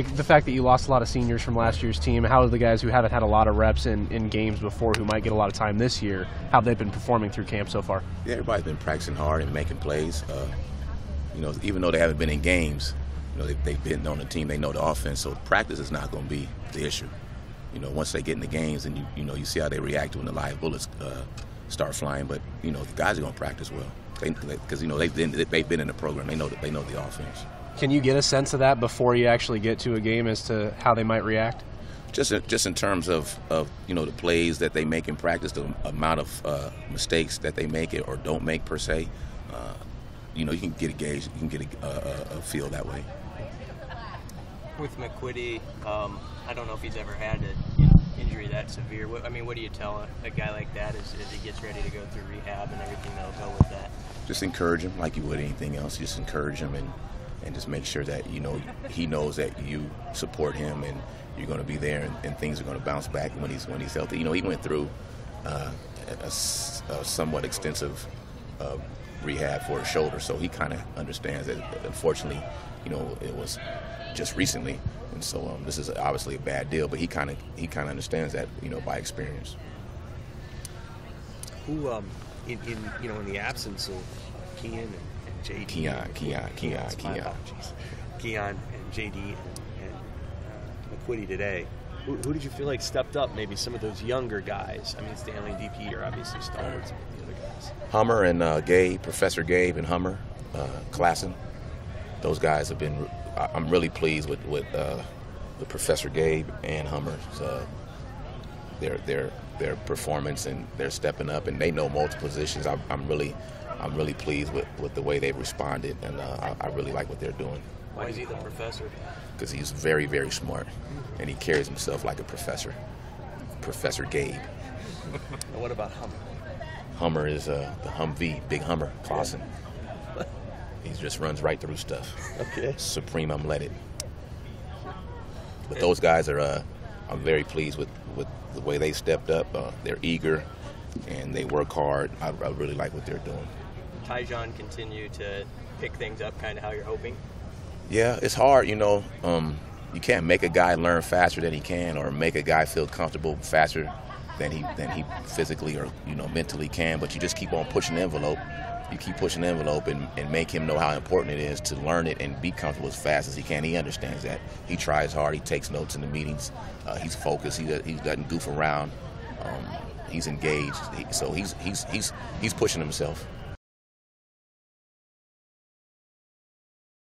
the fact that you lost a lot of seniors from last year's team, how are the guys who haven't had a lot of reps in games before, who might get a lot of time this year, how have they been performing through camp so far? Yeah, everybody's been practicing hard and making plays. Even though they haven't been in games, they've been on the team. They know the offense, so practice is not going to be the issue. Once they get in the games, and you see how they react when the live bullets start flying. But the guys are going to practice well because they've been in the program. They know the offense. Can you get a sense of that before you actually get to a game as to how they might react? Just in terms of the plays that they make in practice, the amount of mistakes that they make or don't make per se. You can get a gauge, you can get a feel that way. With McQuitty, I don't know if he's ever had an injury that severe. What do you tell a guy like that as he gets ready to go through rehab and everything that'll go with that? Just encourage him like you would anything else. Just encourage him and just make sure that he knows that you support him and you're going to be there and things are going to bounce back when he's healthy. He went through a somewhat extensive rehab for his shoulder, so he kind of understands that. Unfortunately, it was just recently, and so this is obviously a bad deal. But he kind of understands that by experience. Who in the absence of Keon and JD, Keon and JD and McQuitty today, who did you feel like stepped up? Maybe some of those younger guys. Stanley and DP are obviously stalwarts. The other guys, Hummer and Gabe, Professor Gabe and Hummer, Klassen. Those guys have been. I'm really pleased with Professor Gabe and Hummer's their performance, and they're stepping up, and they know multiple positions. I'm really pleased with the way they've responded, and I really like what they're doing. Why is he the professor? Because he's very, very smart, and he carries himself like a professor. Professor Gabe. And what about Hummer? Hummer is the Humvee, big Hummer, Klassen. He just runs right through stuff. Okay. Supreme unleaded. But those guys are, I'm very pleased with the way they stepped up. They're eager, and they work hard. I really like what they're doing. Tyjon continue to pick things up kind of how you're hoping? Yeah, it's hard, you can't make a guy learn faster than he can, or make a guy feel comfortable faster than he physically or mentally can, but you just keep on pushing the envelope. You keep pushing the envelope and make him know how important it is to learn it and be comfortable as fast as he can. He understands that. He tries hard. He takes notes in the meetings. He's focused. He doesn't goof around. He's engaged. So he's pushing himself.